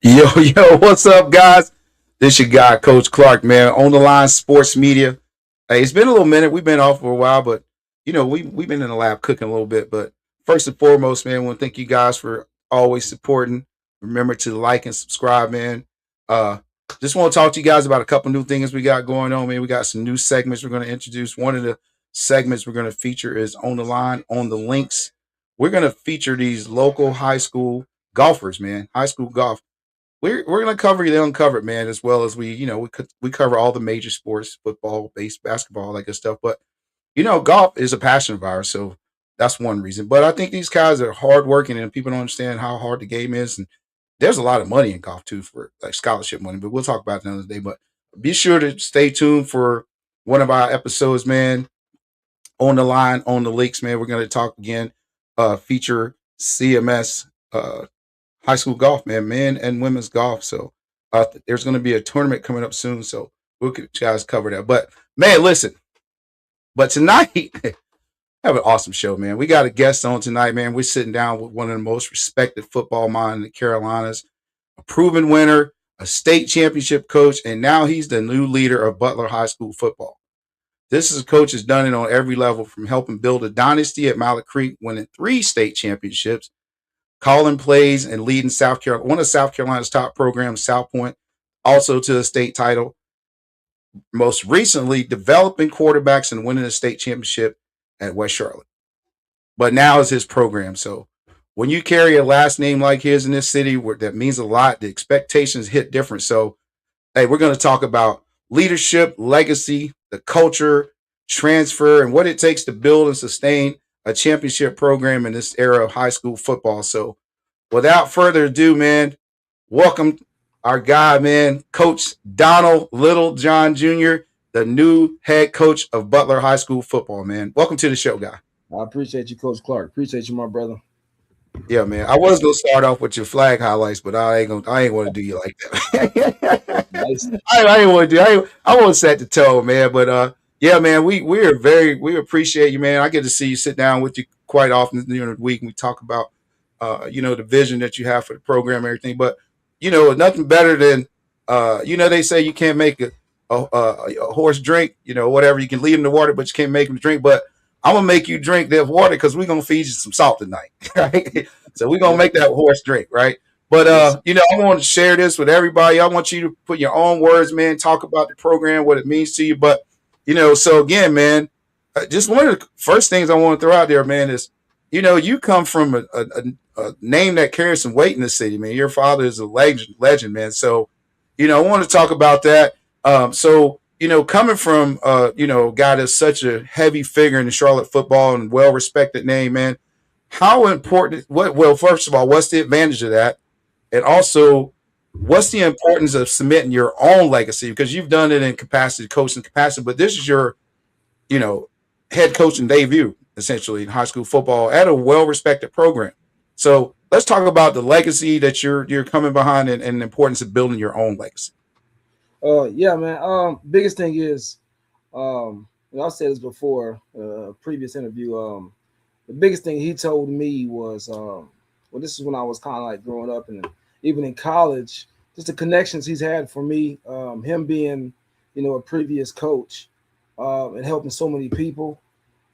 Yo, yo, what's up, guys? This your guy, Coach Clark, man. On the line, sports media. Hey, it's been a little minute. We've been off for a while, but we've been in the lab cooking a little bit. But first and foremost, man, I want to thank you guys for always supporting. Remember to like and subscribe, man. Uh, just want to talk to you guys about a couple new things we got going on, man. We got some new segments we're going to introduce. One of the segments we're going to feature is on the line, on the links. We're going to feature these local high school golfers, man. High school golf we're gonna cover the uncovered, man, as well as we cover all the major sports, football, basketball, all that good stuff. But golf is a passion of ours, so that's one reason. But I think these guys are hardworking, and people don't understand how hard the game is. And there's a lot of money in golf too, for like scholarship money. But we'll talk about that another day. But be sure to stay tuned for one of our episodes, man. On the line, on the leaks, man. We're gonna talk again, feature CMS. High school golf, man, men and women's golf. So there's going to be a tournament coming up soon. So we'll get you guys cover that. But man, listen. But tonight, have an awesome show, man. We got a guest on tonight, man. We're sitting down with one of the most respected football minds in the Carolinas, a proven winner, a state championship coach, and now he's the new leader of Butler High School football. This is a coach has done it on every level, from helping build a dynasty at Mallard Creek, winning 3 state championships, calling plays and leading South Carolina, one of South Carolina's top programs, South Point, also to a state title. Most recently, developing quarterbacks and winning a state championship at West Charlotte. But now is his program. So when you carry a last name like his in this city, that means a lot. The expectations hit different. So, hey, we're going to talk about leadership, legacy, the culture, transfer, and what it takes to build and sustain a championship program in this era of high school football. So, without further ado, man, welcome our guy, man, Coach Donald Littlejohn Jr., the new head coach of Butler High School football, man. Welcome to the show, guy. I appreciate you, Coach Clark. Appreciate you, my brother. Yeah, man. I was gonna start off with your flag highlights, but I ain't want to do you like that. Nice. I ain't want to do. I want to set the tone, man. But yeah, man. We appreciate you, man. I get to see you, sit down with you quite often during the week, and we talk about the vision that you have for the program and everything. But nothing better than they say you can't make a horse drink, whatever. You can lead him to water, but you can't make him drink. But I'm gonna make you drink that water because we're gonna feed you some salt tonight, right? So we're gonna make that horse drink, right? But Yes. I want to share this with everybody. I want you to put your own words, man. Talk about the program, what it means to you. But so again, man, just one of the first things I want to throw out there, man, is you come from a name that carries some weight in the city, man. Your father is a legend, man. So I want to talk about that. Coming from a guy that's such a heavy figure in the Charlotte football and well respected name, man. How important? Well, first of all, what's the advantage of that? And also, what's the importance of cementing your own legacy? Because you've done it in capacity, coaching capacity, but this is your, you know, head coaching debut essentially in high school football at a well respected program. So let's talk about the legacy that you're coming behind, and the importance of building your own legacy. Yeah, man. Biggest thing is, I said this before, previous interview. The biggest thing he told me was, well, this is when I was kind of like growing up, and even in college, just the connections he's had for me. Him being, a previous coach, and helping so many people.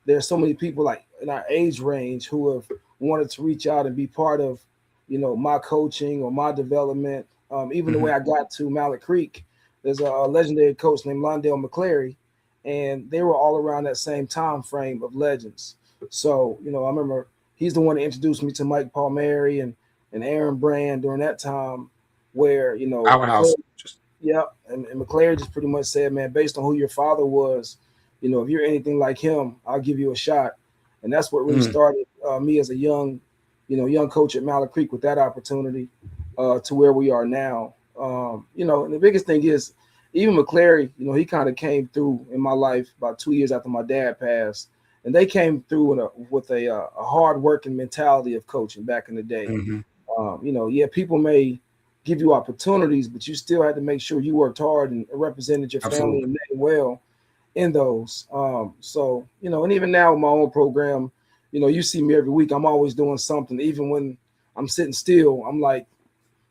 There's so many people like in our age range who have wanted to reach out and be part of, my coaching or my development. Even the Mm-hmm. way I got to Mallard Creek, there's a legendary coach named Londale McClary, and they were all around that same time frame of legends. So, I remember he's the one that introduced me to Mike Palmieri and Aaron Brand during that time, where, Powerhouse. McClary, yeah, and McClary just pretty much said, man, based on who your father was, if you're anything like him, I'll give you a shot. And that's what really Mm, started me as a young coach at Mallard Creek with that opportunity to where we are now. And the biggest thing is, even McClary, he kind of came through in my life about 2 years after my dad passed, and they came through with a hard working mentality of coaching back in the day. mm-hmm. Yeah, people may give you opportunities, but you still had to make sure you worked hard and represented your family Absolutely. and name well in those. And even now with my own program, you see me every week. I'm always doing something, even when I'm sitting still. I'm like,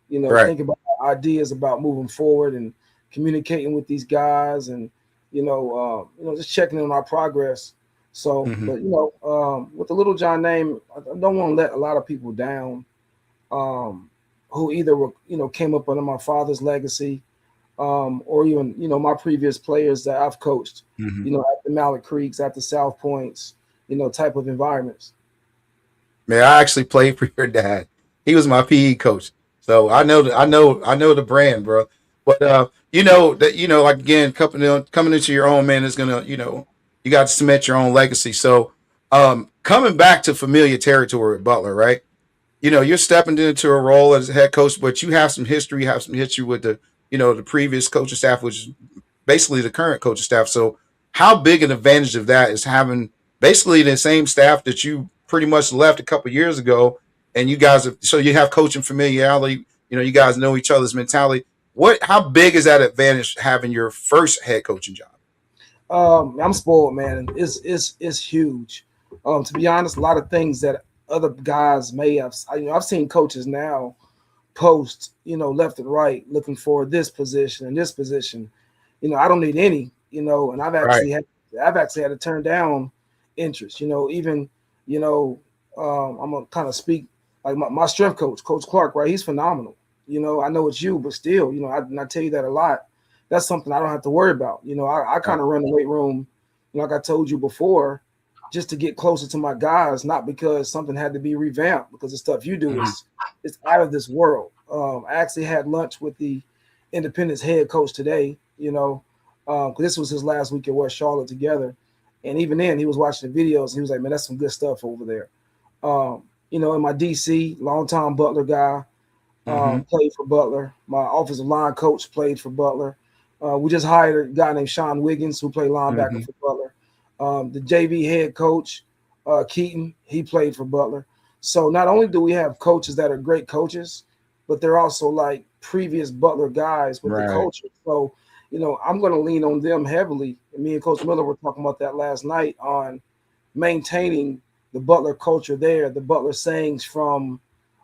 Right. thinking about ideas about moving forward and communicating with these guys, and just checking in on our progress. So, Hmm. but with the Little John name, I don't want to let a lot of people down, um, who either were, came up under my father's legacy, or even my previous players that I've coached, Hmm. at the Mallet Creeks, at the South Points, type of environments. Man, I actually played for your dad. He was my PE coach, so I know the brand, bro. But you know that like again, coming into your own, man, is gonna you got to cement your own legacy. So coming back to familiar territory with Butler, right? You're stepping into a role as a head coach, but you have some history, with the previous coaching staff, which is basically the current coaching staff. So how big an advantage of that is having basically the same staff that you pretty much left a couple of years ago, and you guys so you have coaching familiarity. You guys know each other's mentality. How big is that advantage having your first head coaching job? I'm spoiled, man. It's huge. To be honest, a lot of things that other guys may have. I've seen coaches now post, left and right, looking for this position and this position. I don't need any, and Right. I've actually had to turn down interest. Even, you know, I'm gonna kind of speak like my strength coach, Coach Clark, right? He's phenomenal. I know it's you, but still, and I tell you that a lot. That's something I don't have to worry about. I Right. kind of run the weight room, like I told you before, just to get closer to my guys, not because something had to be revamped, because the stuff you do Hmm. is it's out of this world. I actually had lunch with the Independence head coach today, because this was his last week at West Charlotte together. And even then, he was watching the videos. And he was like, "Man, that's some good stuff over there." In my DC, longtime Butler guy, Hmm. played for Butler. My offensive line coach played for Butler. We just hired a guy named Sean Wiggins who played linebacker Hmm. for Butler. The JV head coach, Keaton, he played for Butler. So not only do we have coaches that are great coaches, but they're also like previous Butler guys with the Right. culture. So, I'm going to lean on them heavily. And me and Coach Miller were talking about that last night on maintaining the Butler culture there, the Butler sayings from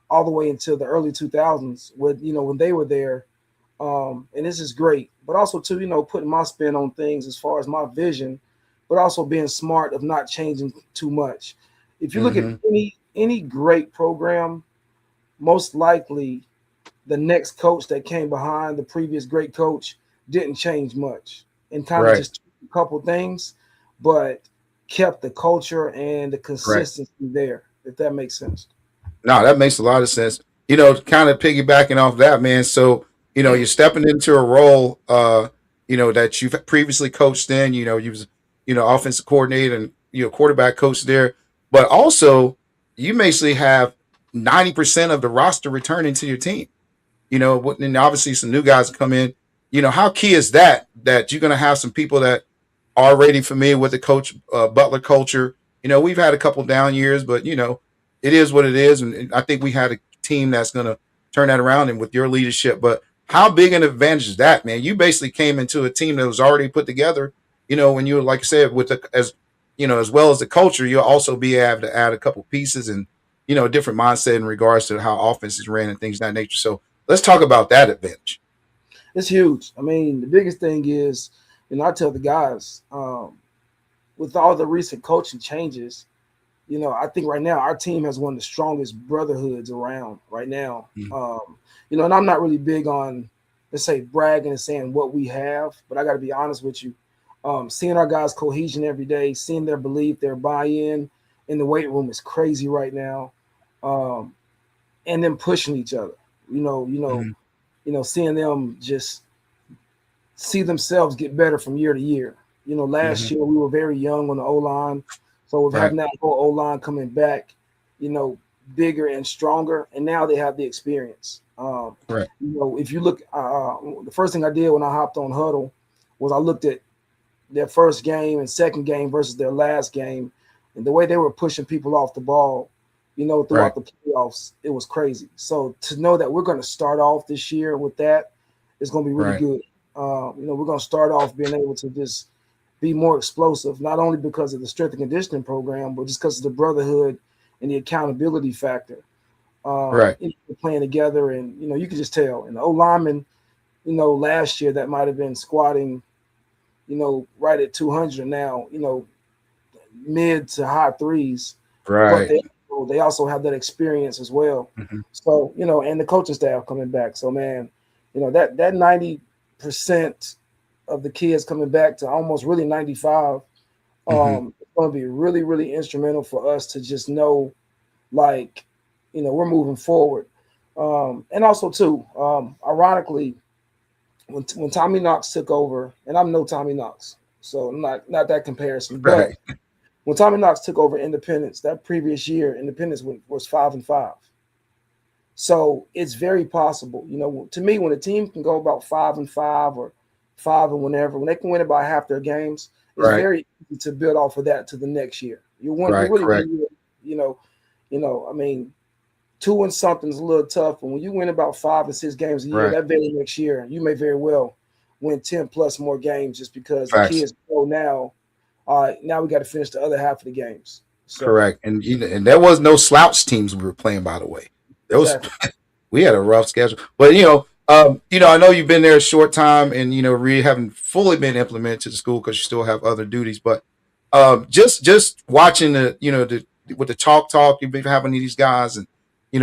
all the way until the early 2000s, when they were there. And this is great, but also too, putting my spin on things as far as my vision, but also being smart of not changing too much. If you look at Hmm. any great program, most likely the next coach that came behind the previous great coach didn't change much and kind of Right. just a couple things, but kept the culture and the Right. consistency there, if that makes sense. No, that makes a lot of sense. Kind of piggybacking off that, man. So, you're stepping into a role, that you've previously coached in. You was, offensive coordinator and quarterback coach there, but also you basically have 90% of the roster returning to your team. And obviously some new guys come in. How key is that you're going to have some people that already familiar with the coach Butler culture. We've had a couple down years, but it is what it is, and I think we had a team that's going to turn that around, and with your leadership. But how big an advantage is that, man? You basically came into a team that was already put together. When you, like I said, with as well as the culture, you'll also be able to add a couple pieces and a different mindset in regards to how offense is ran and things of that nature. So let's talk about that advantage. It's huge. I mean, the biggest thing is, I tell the guys, with all the recent coaching changes, I think right now our team has one of the strongest brotherhoods around right now. Mm-hmm. And I'm not really big on, let's say, bragging and saying what we have, but I got to be honest with you. Seeing our guys' cohesion every day, seeing their belief, their buy-in in the weight room is crazy right now, um, and then pushing each other. You know, you know, Mm-hmm. seeing them just see themselves get better from year to year. Mm-hmm. Last year we were very young on the O line, so with Right. having that whole O line coming back, you know, bigger and stronger, and now they have the experience. Right. If you look, the first thing I did when I hopped on Huddle was I looked at their first game and second game versus their last game, and the way they were pushing people off the ball, Right. throughout the playoffs, it was crazy. So to know that we're going to start off this year with that is going to be really Right. good. We're going to start off being able to just be more explosive, not only because of the strength and conditioning program, but just because of the brotherhood and the accountability factor. Right. Playing together, and you could just tell. And the O lineman, last year that might have been squatting, right at 200 now, mid to high threes, but Right. they also have that experience as well. Hmm. So and the coaching staff coming back. So man, that 90% of the kids coming back to almost really 95. Hmm. It's going to be really really instrumental for us to just know, like, we're moving forward. And also too, ironically, when Tommy Knox took over, and I'm no Tommy Knox, so not that comparison, but Right. when Tommy Knox took over Independence that previous year, Independence was 5-5. So it's very possible, to me, when a team can go about 5-5 or five and whenever, when they can win about half their games, it's Right. very easy to build off of that to the next year. You Right. really, Correct. you know, I mean, two and something's a little tough, but when you win about 5 and 6 games a year, Right. that very next year, you may very well win 10 plus more games just because the Facts. kids know now. All right, now we got to finish the other half of the games. So Correct. And there was no slouch teams we were playing, by the way. There was exactly, we had a rough schedule. But I know you've been there a short time, and really haven't fully been implemented to the school because you still have other duties. But just watching with the talk you've been having these guys, and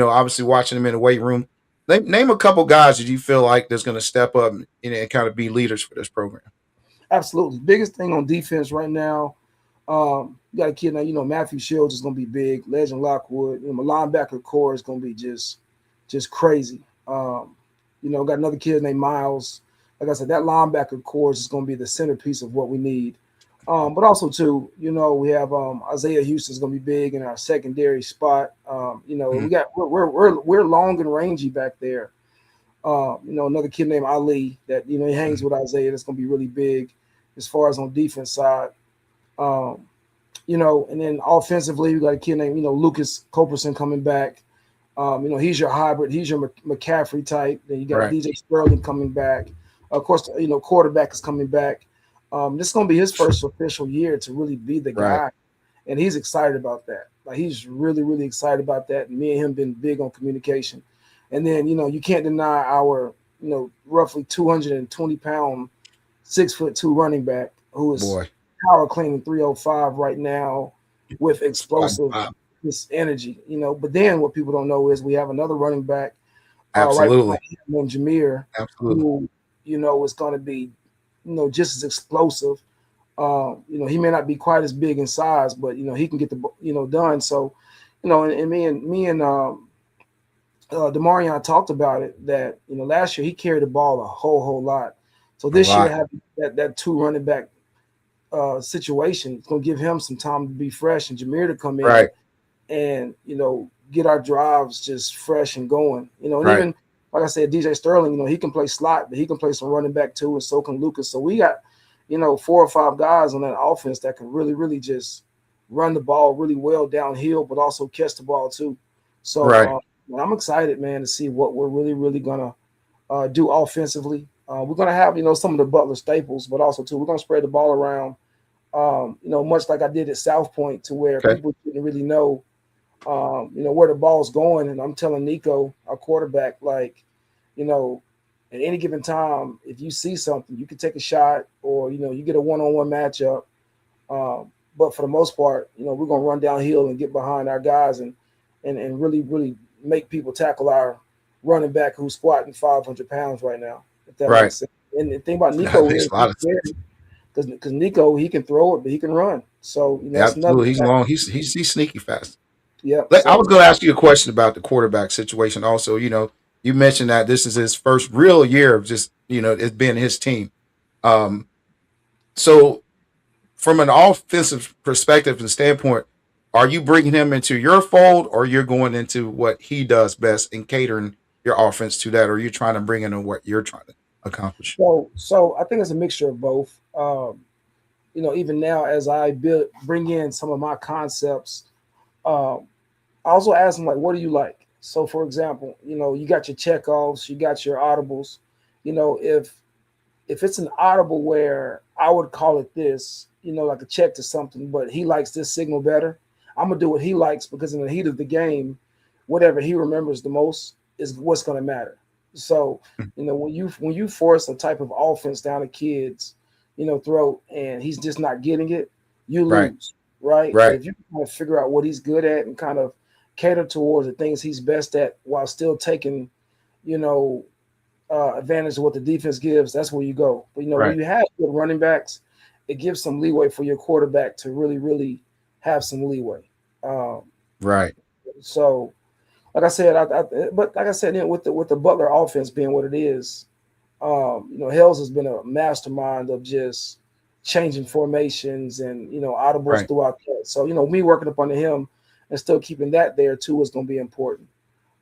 obviously watching them in the weight room. Name a couple guys that you feel like that's going to step up and kind of be leaders for this program. absolutely. Biggest thing on defense right now. You got a kid now. Matthew Shields is going to be big. Legend Lockwood. My linebacker core is going to be just crazy. Got another kid named Miles. Like I said, that linebacker core is going to be the centerpiece of what we need. But also too, we have Isaiah Houston's going to be big in our secondary spot. Mhm. We're long and rangy back there. Another kid named Ali that he hangs Mhm. with Isaiah. That's going to be really big as far as on defense side. Um, and then offensively, we got a kid named Lucas Coperson coming back. He's your hybrid. He's your McCaffrey type. Then you got Right. DJ Sterling coming back. Of course, quarterback is coming back. This is going to be his first official year to really be the Right. guy, and he's excited about that. Like he's really, really excited about that. And me and him been big on communication. And then you can't deny our roughly 220-pound, 6'2" running back who is Boy. power cleaning 305 right now with Squad. explosive this energy. But then what people don't know is we have another running back right Absolutely. behind him named Jameer, Absolutely. who is going to be just as explosive. He may not be quite as big in size, but he can get the done. So, and me and Demarion talked about it that last year he carried the ball a whole lot. So A this year lot. having that two running back situation, it's gonna give him some time to be fresh and Jameer to come in Right. and get our drives just fresh and going. And Right. even like I said, DJ Sterling, he can play slot, but he can play some running back too, and so can Lucas. So we got 4 or 5 guys on that offense that can really really just run the ball really well downhill, but also catch the ball too. So Right. I'm excited, man, to see what we're really really gonna do offensively. We're gonna have some of the Butler staples, but also too we're gonna spread the ball around. Much like I did at South Point, to where Okay. people didn't really know, where the ball's going. And I'm telling Nico, our quarterback, like, you know, at any given time, if you see something, you can take a shot, or you get a one-on-one matchup. But for the most part, we're gonna run downhill and get behind our guys and really really make people tackle our running back who's squatting 500 pounds right now. If that Right. makes sense. And the thing about That Nico makes is a lot he's of scary sense. because Nico, he can throw it, but he can run. So that's another Absolutely. He's factor. long. He's sneaky fast. Yep. I was So going to ask you a question about the quarterback situation. Also, you mentioned that this is his first real year of just it being his team. Um, so from an offensive perspective and standpoint, are you bringing him into your fold, or you're going into what he does best and catering your offense to that, or are you trying to bring in what you're trying to accomplish? so I think it's a mixture of both. Even now as I bring in some of my concepts, um, I also ask them, like, what do you like? So for example, you got your checkoffs, you got your audibles. If it's an audible where I would call it this, like a check to something, but he likes this signal better, I'm gonna do what he likes because in the heat of the game, whatever he remembers the most is what's going to matter. So, when you force a type of offense down a kid's, throat, and he's just not getting it, you Right. lose, right? But Right. if you kind of figure out what he's good at and kind of cater towards the things he's best at while still taking, you know, advantage of what the defense gives, that's where you go. But when Right. you have good running backs, it gives some leeway for your quarterback to really, really have some leeway. Um, Right. so like I said, but like I said, with the Butler offense being what it is, Hales has been a mastermind of just changing formations and audibles Right. throughout that. So me working up under him and still keeping that there too is going to be important.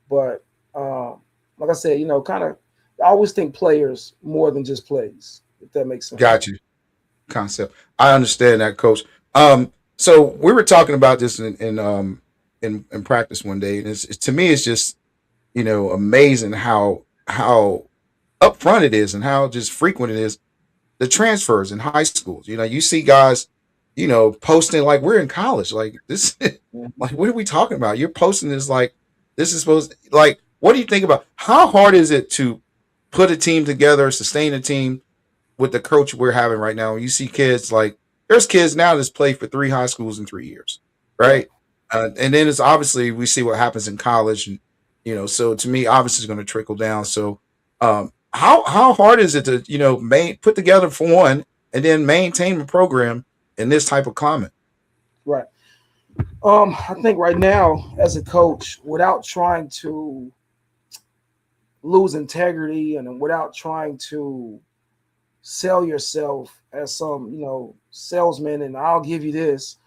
But um, like I said, kind of, I always think players more than just plays, if that makes sense. Got you. Concept. I understand that, Coach. So we were talking about this in practice one day, and to me, it's just amazing how upfront it is and how just frequent it is. The transfers in high schools. You see guys, posting like we're in college. Like this, Mhm. like what are we talking about? You're posting this like this is supposed like what do you think about how hard is it to put a team together, sustain a team with the coach we're having right now? You see kids like there's kids now that's played for 3 high schools in 3 years, Right, right? And then it's obviously we see what happens in college, and so to me, obviously, it's going to trickle down. So, how hard is it to put together for one, and then maintain the program in this type of climate? right. I think right now, as a coach, without trying to lose integrity and without trying to sell yourself as some, salesman, and I'll give you this.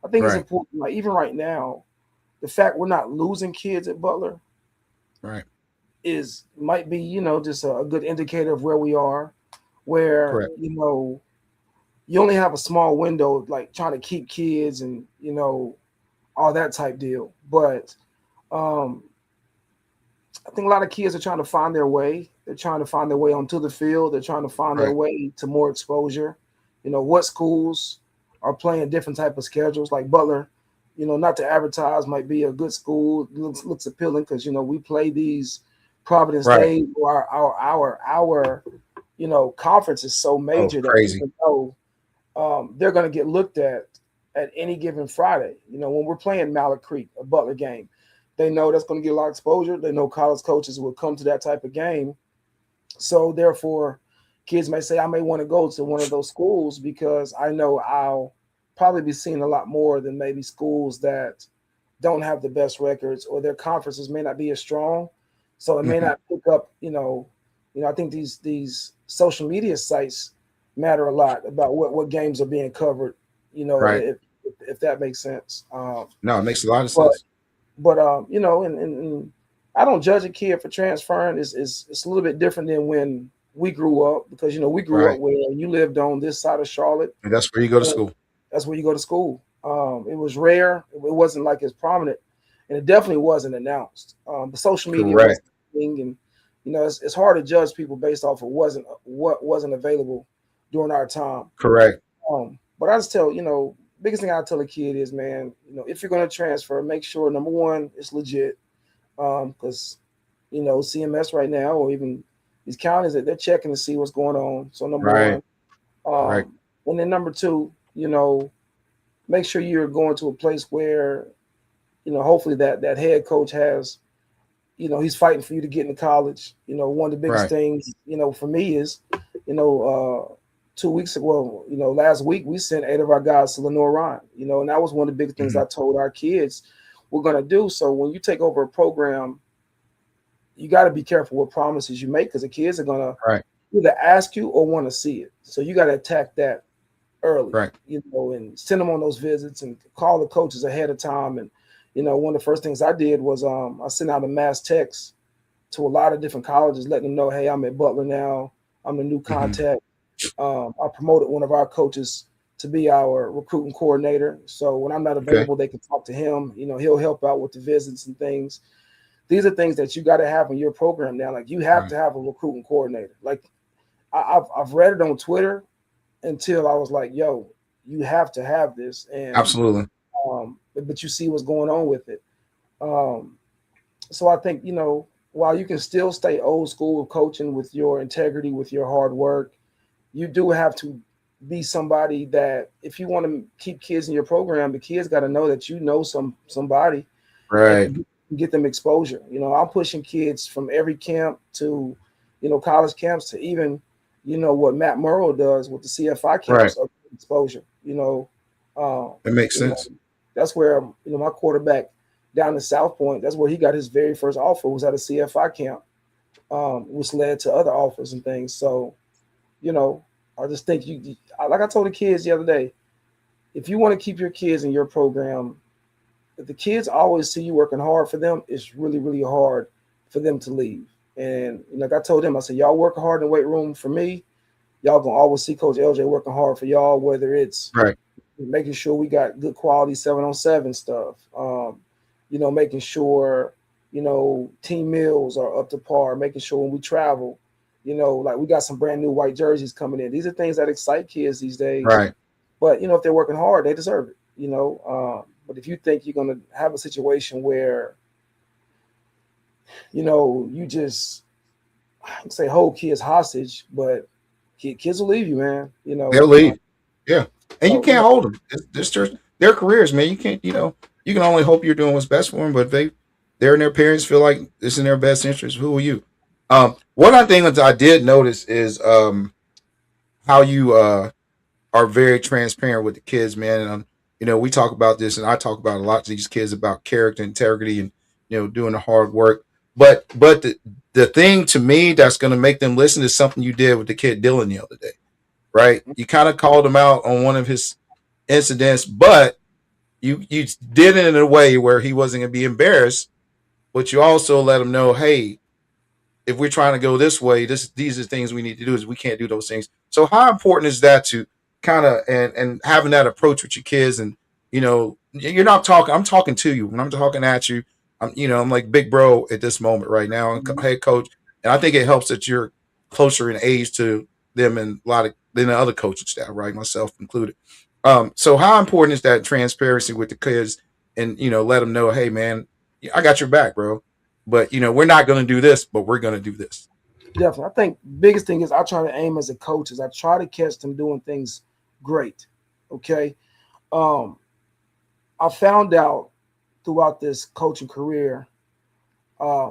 I think it's Right, important. Like even right now, the fact we're not losing kids at Butler right, is might be, just a good indicator of where we are. Where correct, you only have a small window, like trying to keep kids and all that type deal. But um, I think a lot of kids are trying to find their way. They're trying to find their way onto the field. They're trying to find their right, way to more exposure. What schools are playing different type of schedules. Like Butler, not to advertise, might be a good school. Looks appealing because we play these Providence right. Day, or our conference is so Oh, major that crazy. people know they're going to get looked at any given Friday. When we're playing Mallard Creek, a Butler game, they know that's going to get a lot of exposure. They know college coaches will come to that type of game. So therefore, kids may say, I may want to go to one of those schools because I know I'll probably be seeing a lot more than maybe schools that don't have the best records, or their conferences may not be as strong. So it may Hmm. not pick up, I think these social media sites matter a lot about what games are being covered, Right. if that makes sense. No, it makes a lot of But sense. and I don't judge a kid for transferring. It's a little bit different than when we grew up, because we grew up Right. where you lived on this side of Charlotte. And that's where you go to uh, school. That's where you go to school. It was rare. It wasn't like as prominent, and it definitely wasn't announced. The social media was Correct. the thing, and it's hard to judge people based off of what wasn't available during our time. Correct. But I just tell biggest thing I tell a kid is, man, if you're going to transfer, make sure number one it's legit, because CMS right now, or even these counties, that they're checking to see what's going on. So number Right. one, Right. and then number two, make sure you're going to a place where hopefully that head coach has, he's fighting for you to get into college. One of the biggest Right. things for me is, you know, 2 weeks ago, well, last week we sent 8 of our guys to Lenore Ryan. And that was one of the big things Hmm. I told our kids we're gonna do. So when you take over a program, you got to be careful what promises you make, because the kids are gonna Right. either ask you or want to see it. So you got to attack that early, Right. and send them on those visits and call the coaches ahead of time. And one of the first things I did was I sent out a mass text to a lot of different colleges, letting them know, hey, I'm at Butler now. I'm the new Hmm. contact. I promoted one of our coaches to be our recruiting coordinator. So when I'm not Okay. available, they can talk to him. He'll help out with the visits and things. These are things that you got to have in your program now. Like, you have Right. to have a recruiting coordinator. Like, I've read it on Twitter until I was like, yo, you have to have this. And Absolutely. but you see what's going on with it. Um, So I think, while you can still stay old school with coaching with your integrity, with your hard work, you do have to be somebody that if you want to keep kids in your program, the kids got to know that somebody and Right. get them exposure. I'm pushing kids from every camp to, college camps to even, what Matt Murrow does with the CFI Right. camps of exposure. Um, It makes you know, sense. that's where my quarterback down in South Point. That's where he got his very first offer was at a CFI camp, which led to other offers and things. So you know, I just think like I told the kids the other day, if you want to keep your kids in your program, if the kids always see you working hard for them, it's really, really hard for them to leave. And like I told them, I said, y'all work hard in the weight room for me. Y'all gonna always see Coach LJ working hard for y'all, whether it's Right. making sure we got good quality 7-on-7 stuff, making sure, team meals are up to par, making sure when we travel, like we got some brand new white jerseys coming in. These are things that excite kids these days. Right. But, if they're working hard, they deserve it, But if you think you're going to have a situation where, you just say hold kids hostage, but kids will leave you, man, They'll leave. Yeah. And you so, can't hold them. It's their careers, man. You can't, you can only hope you're doing what's best for them, but if they're and their parents feel like it's in their best interest, who are you? One other thing that I did notice is how you are very transparent with the kids, man. And we talk about this, and I talk about a lot to these kids about character, integrity, and doing the hard work. But the thing to me that's going to make them listen is something you did with the kid Dylan the other day, right? You kind of called him out on one of his incidents, but you did it in a way where he wasn't going to be embarrassed. But you also let him know, hey, if we're trying to go this way, these are things we need to do. Is we can't do those things. So how important is that to kind of and having that approach with your kids? And you're not talking. I'm talking to you. When I'm talking at you, I'm like big bro at this moment right now, and Mhm. head coach. And I think it helps that you're closer in age to them and a lot of than the other coaching staff, right, myself included. So how important is that transparency with the kids, and let them know, hey man, I got your back, bro, but we're not going to do this, but we're going to do this. Definitely. I think biggest thing is I try to aim as a coach is I try to catch them doing things great. Okay. Um, I found out throughout this coaching career,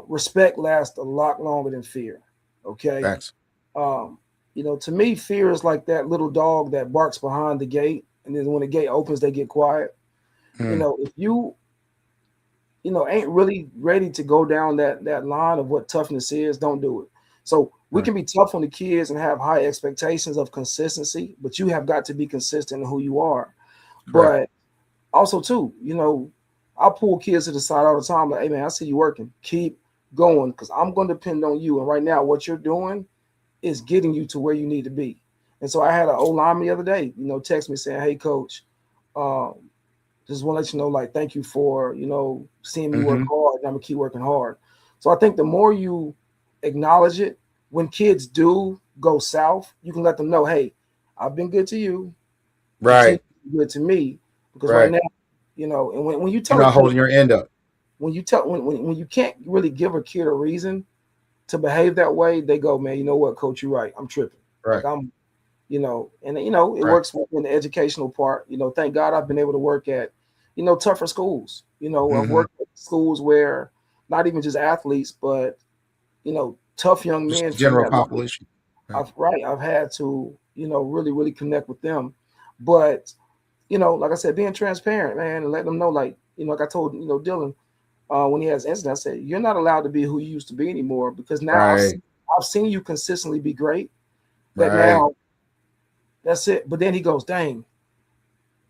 respect lasts a lot longer than fear. Okay. Facts. Um, to me, fear is like that little dog that barks behind the gate, and then when the gate opens, they get quiet. Mm, If you ain't really ready to go down that line of what toughness is, don't do it. So we right. can be tough on the kids and have high expectations of consistency, but you have got to be consistent in who you are. Correct. But also too, I pull kids to the side all the time, like, hey man, I see you working. Keep going because I'm gonna depend on you. And right now, what you're doing is getting you to where you need to be. And so I had an old lineman the other day, text me saying, hey coach, um, just want to let you know, like, thank you for, seeing me work Mm-hmm. hard. And I'm gonna keep working hard. So I think the more you acknowledge it, when kids do go south, you can let them know, hey, I've been good to you. Continue Right. to be good to me. Because right Right. now, and when you You're tell a not kid, holding your end up. when you tell when you can't really give a kid a reason to behave that way, they go, man, you know what, coach, you're right. I'm tripping. Like Right. and it Right. works in the educational part. Thank God I've been able to work at, tougher schools. I've Mm-hmm. worked at schools where not even just athletes, but tough young Just men the from general that life. population. Right. I've had to, really, really connect with them. But, like I said, being transparent, man, and letting them know, like, like I told, Dylan, when he has incident, I said, you're not allowed to be who you used to be anymore because now Right. I've seen you consistently be great. That Right. now that's it. But then he goes, dang,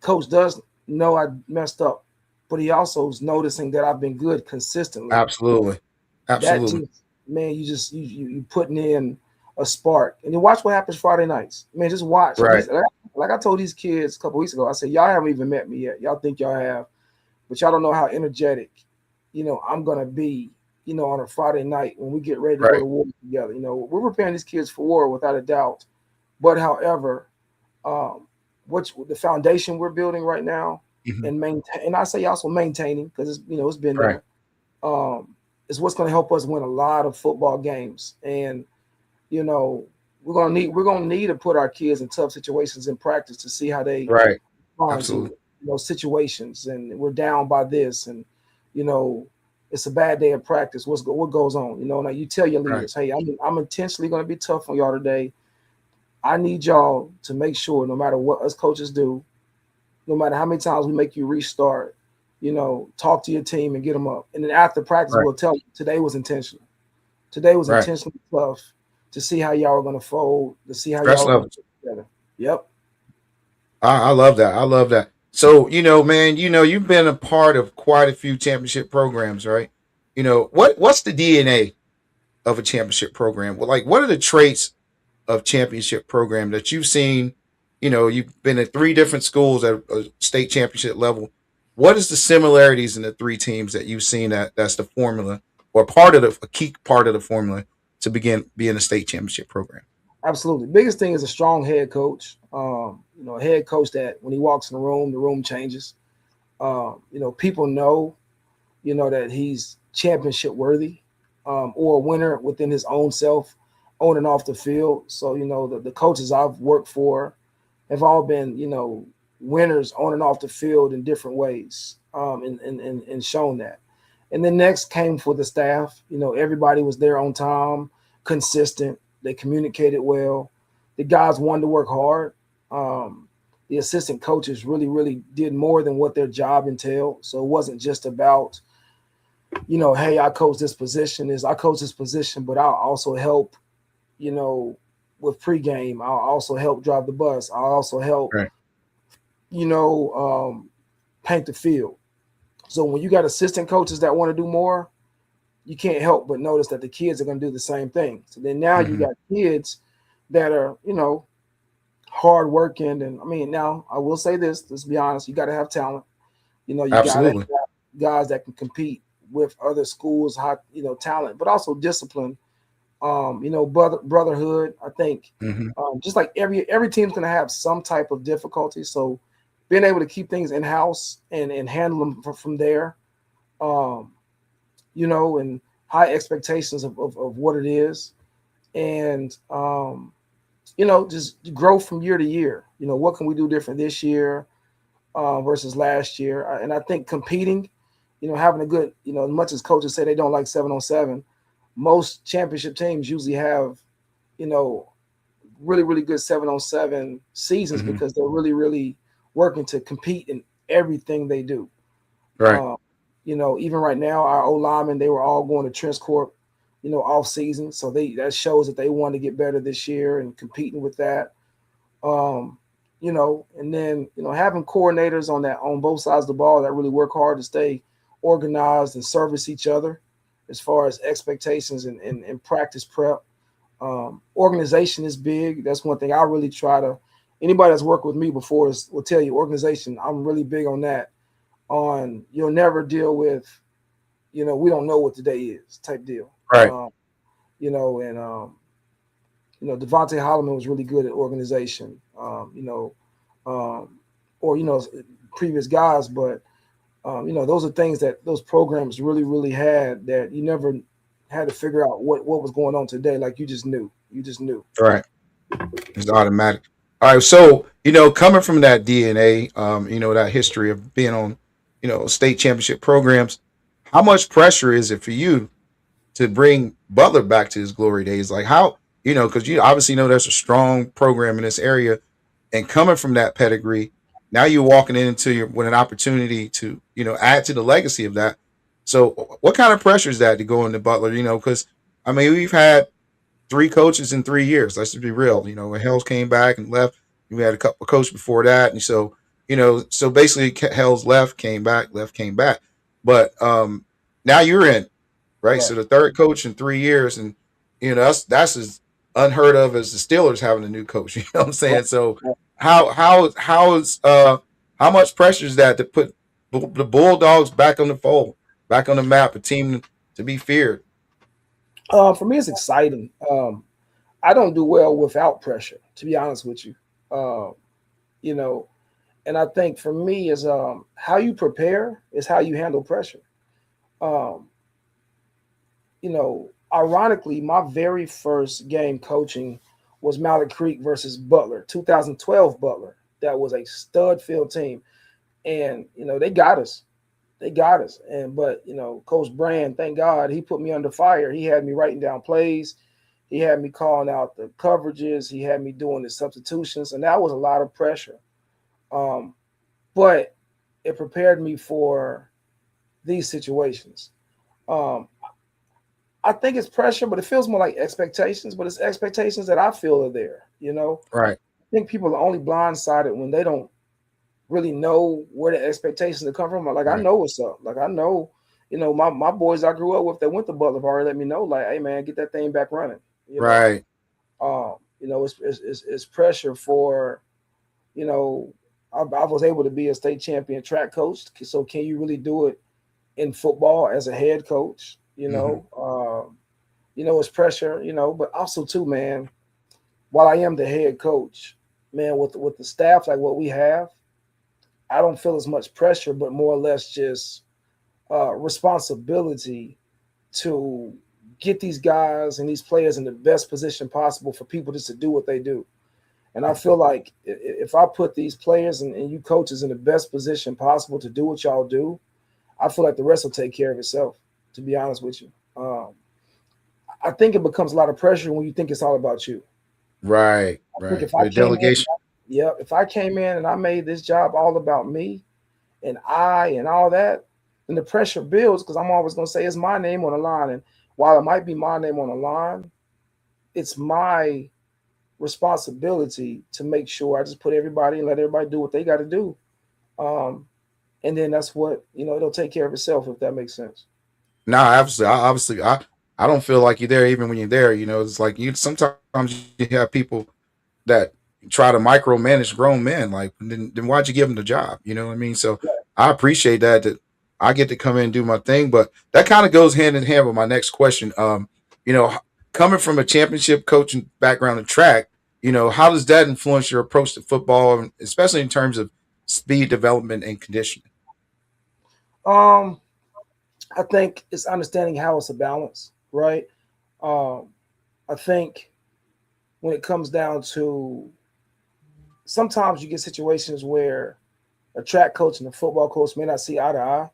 coach does know I messed up, but he also is noticing that I've been good consistently. Absolutely. That Absolutely. just, man, you putting in a spark, and then watch what happens Friday nights. Man, just watch. Right. Like I told these kids a couple weeks ago, I said, y'all haven't even met me yet. Y'all think y'all have, but y'all don't know how energetic, I'm gonna be, on a Friday night when we get ready to go Right. to war together. We're preparing these kids for war without a doubt. But however, um, what's the foundation we're building right now Mm-hmm. and maintain, and I say also maintaining because it's been Right. there. Um, It's what's going to help us win a lot of football games. And you know, we're gonna need to put our kids in tough situations in practice to see how they Right. respond to Absolutely. it. Situations, and we're down by this, and you know, it's a bad day of practice. What goes on? Now you tell your Right. leaders, hey, I'm intentionally going to be tough on y'all today. I need y'all to make sure, no matter what us coaches do, no matter how many times we make you restart, talk to your team and get them up. And then after practice, Right. we'll tell you today was intentional. Today was Right. intentionally tough to see how y'all are going to fold, to see how Stress y'all are going to levels. put together. Yep, I love that. I love that. So, man, you've been a part of quite a few championship programs, right? What's the DNA of a championship program? Well, like, what are the traits of championship program that you've seen? You've been at three different schools at a state championship level. What is the similarities in the three teams that you've seen that's the formula or part of a key part of the formula to begin being a state championship program? absolutely. Biggest thing is a strong head coach. A head coach that when he walks in the room changes. People know, that he's championship worthy, or a winner within his own self, on and off the field. So, the coaches I've worked for have all been, winners on and off the field in different ways, and shown that. And then next came for the staff. Everybody was there on time, consistent. They communicated well. The guys wanted to work hard. Um, the assistant coaches really, really did more than what their job entailed. So it wasn't just about, hey, I coach this position, but I'll also help, you know, with pregame. I'll also help drive the bus. I'll also help, Right. you know, paint the field. So when you got assistant coaches that want to do more, you can't help but notice that the kids are going to do the same thing. So then now you Hmm. got kids that are, hard working. And I mean, now I will say this, let's be honest, you got to have talent. You got to Absolutely. have guys that can compete with other schools, high, talent, but also discipline. Brotherhood. I think, Hmm. just like every team's going to have some type of difficulty. So being able to keep things in house and handle them from there, um, and high expectations of what it is, and just grow from year to year. What can we do different this year, versus last year? And I think competing, having a good, as much as coaches say they don't like 7-on-7, most championship teams usually have, you know, really, really good 7-on-7 seasons Hmm. because they're really, really working to compete in everything they do. Right. Um, even right now, our O linemen, they were all going to Trench Corp, off season. So that shows that they want to get better this year and competing with that. Um, and then having coordinators on both sides of the ball that really work hard to stay organized and service each other as far as expectations and practice prep. Organization is big. That's one thing I really try to. Anybody that's worked with me before will tell you organization. I'm really big on that. On you'll never deal with, we don't know what today is type deal. Right. Um, and Devontae Holloman was really good at organization. Um, or previous guys, but those are things that those programs really, really had that you never had to figure out what was going on today. Like you just knew. You just knew. Right. It's automatic. All right. So, coming from that DNA, that history of being on, state championship programs, how much pressure is it for you to bring Butler back to his glory days? Like how, because you obviously know there's a strong program in this area, and coming from that pedigree, now you're walking into your with an opportunity to, add to the legacy of that. So, what kind of pressure is that to go into Butler? Because I mean, we've had three coaches in 3 years. Let's just be real. When Hells came back and left, we had a couple of coaches before that, and so so basically Hells left, came back. But now you're in, right? So Right. the third coach in 3 years, and that's as unheard of as the Steelers having a new coach. You know what I'm saying? So Right. how much pressure is that to put the Bulldogs back on the fold, back on the map, a team to be feared? For me, it's exciting. I don't do well without pressure, to be honest with you. Um, you know, and I think for me is how you prepare is how you handle pressure. Um, ironically, my very first game coaching was Mallard Creek versus Butler, 2012 Butler. That was a stud field team, and they got us. They got us. And but Coach Brand, thank God, he put me under fire. He had me writing down plays. He had me calling out the coverages. He had me doing the substitutions, and that was a lot of pressure. Um, but it prepared me for these situations. Um, I think it's pressure, but it feels more like expectations. But it's expectations that I feel are there. Right. I think people are only blindsided when they don't really know where the expectations that come from. Like I Right. know what's up. Like I know, my boys I grew up with that went to Butler have already let me know. Like, hey man, get that thing back running. Right. It's pressure for you know. I was able to be a state champion track coach. So can you really do it in football as a head coach? Hmm. It's pressure. But also too, man. While I am the head coach, man, with the staff like what we have, I don't feel as much pressure, but more or less just responsibility to get these guys and these players in the best position possible for people just to do what they do. And I feel like if I put these players and you coaches in the best position possible to do what y'all do, I feel like the rest will take care of itself. To be honest with you, I think it becomes a lot of pressure when you think it's all about you. Right. I think Right. if I The came in, delegation. yeah, if I came in and I made this job all about me, and all that, then the pressure builds because I'm always going to say it's my name on the line. And while it might be my name on the line, it's my responsibility to make sure I just put everybody and let everybody do what they got to do. Um, and then that's what, it'll take care of itself if that makes sense. No, I don't feel like you're there even when you're there. It's like you sometimes you have people that try to micromanage grown men. Like, then why'd you give them the job? You know what I mean? So I appreciate that I get to come in and do my thing. But that kind of goes hand in hand with my next question. You know, coming from a championship coaching background in track, how does that influence your approach to football, especially in terms of speed development and conditioning? Um, I think it's understanding how it's a balance, right? Um, I think when it comes down to sometimes you get situations where a track coach and a football coach may not see eye to eye,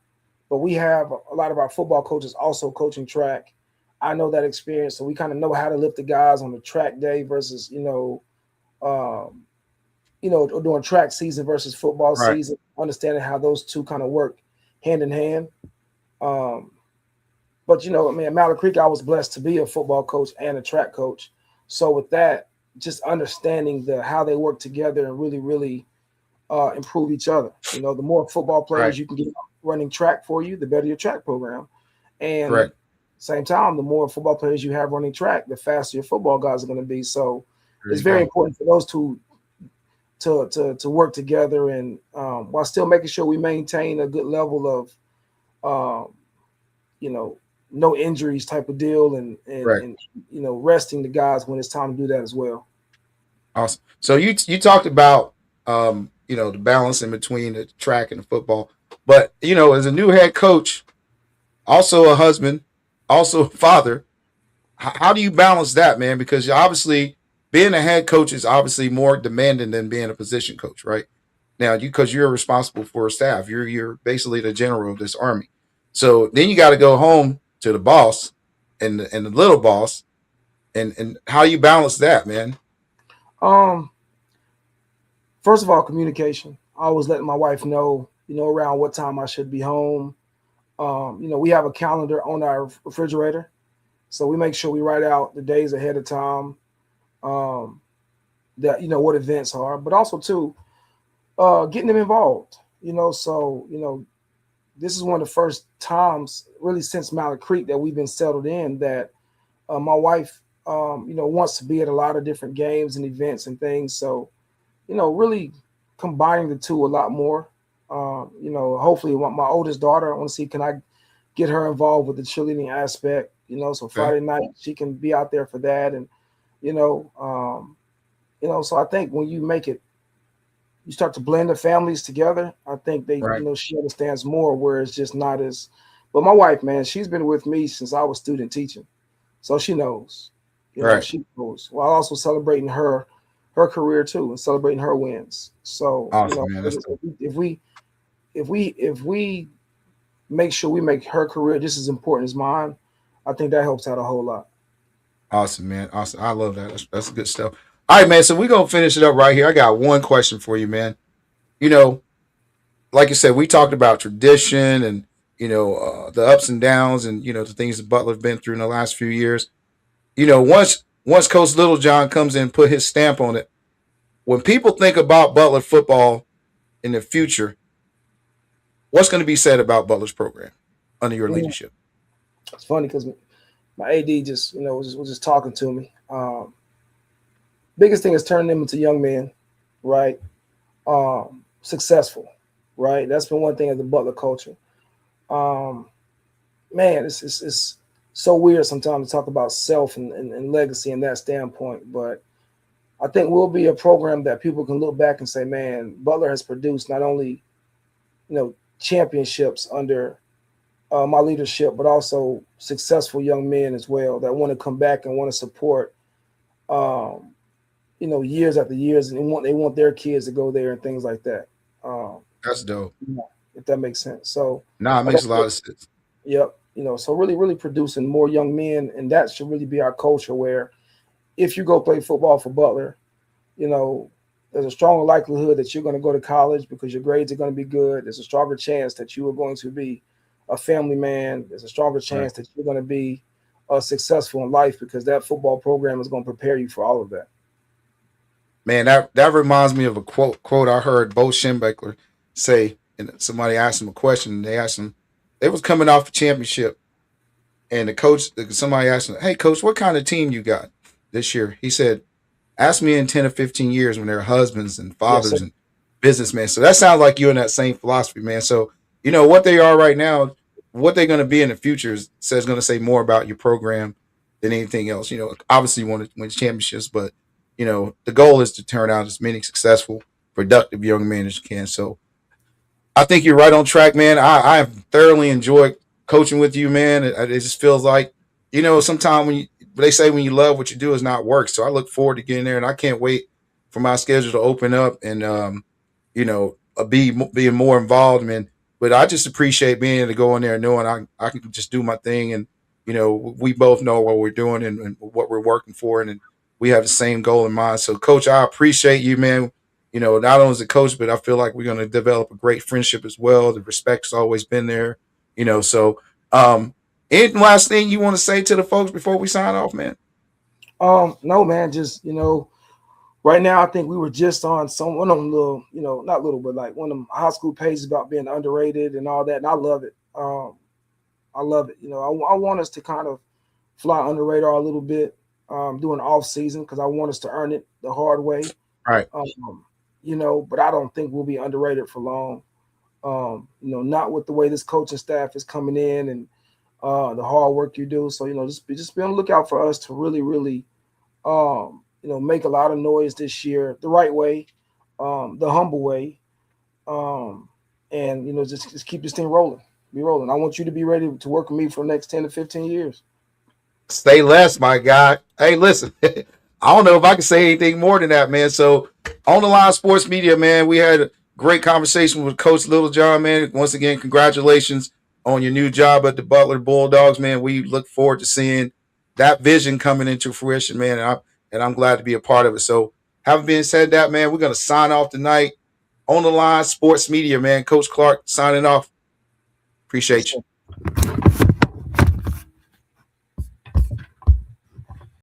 but we have a lot of our football coaches also coaching track. I know that experience, so we kind of know how to lift the guys on the track day versus doing track season versus football Right. season. Understanding how those two kind of work hand in hand. Um, but I mean, at Mallard Creek, I was blessed to be a football coach and a track coach. So with that, just understanding the how they work together and really, really improve each other. The more football players Right. you can get running track for you, the better your track program. And Correct. same time, the more football players you have running track, the faster your football guys are going to be. So There it's you very go. important for those two to work together and while still making sure we maintain a good level of um, you know no injuries type of deal and Right. and resting the guys when it's time to do that as well. Awesome. So you talked about the balance in between the track and the football, but as a new head coach, also a husband, also a father, how do you balance that, man? Because obviously being a head coach is obviously more demanding than being a position coach, right? Now, because you're responsible for a staff, you're basically the general of this army. So then you got to go home to the boss and the little boss, and how you balance that, man? Um, First of all, communication. I always letting my wife know, around what time I should be home. We have a calendar on our refrigerator, so we make sure we write out the days ahead of time. Um, that what events are, but also too getting them involved. This is one of the first times really since Mallard Creek that we've been settled in that my wife, wants to be at a lot of different games and events and things. So, really combining the two a lot more. Hopefully, my oldest daughter, I want to see can I get her involved with the cheerleading aspect. So Okay. Friday night she can be out there for that, and you know, um, So I think when you make it, you start to blend the families together. I think they, Right. she understands more where it's just not as. But my wife, man, she's been with me since I was student teaching, so she knows. Right. She knows. While also celebrating her career too and celebrating her wins. So Awesome, man. That's if we make sure we make her career just as important as mine, I think that helps out a whole lot. awesome, man. Awesome. I love that. That's good stuff. All right, man. So we're gonna finish it up right here. I got one question for you, man. You know, like you said, we talked about tradition and the ups and downs and the things that Butler's been through in the last few years. Once Coach Littlejohn comes in and put his stamp on it, when people think about Butler football in the future, what's going to be said about Butler's program under your Mm. leadership? It's funny because my AD just was just talking to me. Biggest thing is turning them into young men, right? Successful, right? That's been one thing of the Butler culture. Um, Man, it's so weird sometimes to talk about self and legacy in that standpoint, but I think we'll be a program that people can look back and say, man, Butler has produced not only championships under my leadership, but also successful young men as well that want to come back and want to support, um, years after years, and they want their kids to go there and things like that. Um, That's dope. if that makes sense. So, Nah, it like I makes a said, lot of sense. yep. So really producing more young men, and that should really be our culture. Where if you go play football for Butler, you know, there's a stronger likelihood that you're going to go to college because your grades are going to be good. There's a stronger chance that you are going to be a family man. There's a stronger Right. chance that you're going to be successful in life because that football program is going to prepare you for all of that. Man, that reminds me of a quote I heard Bo Schembechler say, and somebody asked him a question. And they asked him, they was coming off a championship, and the coach, somebody asked him, "Hey, coach, what kind of team you got this year?" He said, "Ask me in 10 or 15 years when they're husbands and Yes, sir. fathers and businessmen." So that sounds like you in that same philosophy, man. So what they are right now, what they're going to be in the future is going to say more about your program than anything else. Obviously you want to win championships, but the goal is to turn out as many successful, productive young men as you can. So I think you're right on track, man. I have thoroughly enjoyed coaching with you, man. It just feels like, sometimes they say when you love what you do is not work. So I look forward to getting there, and I can't wait for my schedule to open up and being more involved, man. But I just appreciate being able to go in there knowing I can just do my thing, and we both know what we're doing and what we're working for, and we have the same goal in mind. So, Coach, I appreciate you, man. Not only as a coach, but I feel like we're going to develop a great friendship as well. The respect's always been there, So, any last thing you want to say to the folks before we sign off, man? No, man, just right now I think we were just on one of them little, not little, but like one of them high school pages about being underrated and all that, and I love it. I love it. I want us to kind of fly under radar a little bit during off season because I want us to earn it the hard way. Right. Um, but I don't think we'll be underrated for long. Not with the way this coaching staff is coming in and the hard work you do. So just be on the lookout for us to really, really, make a lot of noise this year the right way, the humble way, um, and just keep this thing rolling, be rolling. I want you to be ready to work with me for the next 10 to 15 years. Stay less, my guy. Hey, listen, I don't know if I can say anything more than that, man. So, on the line sports media, man, we had a great conversation with Coach Littlejohn, man. Once again, congratulations on your new job at the Butler Bulldogs, man. We look forward to seeing that vision coming into fruition, man. And I'm glad to be a part of it. So, having been said that, man, we're gonna sign off tonight. On the line sports media, man. Coach Clark signing off. Yes, Appreciate you. sir.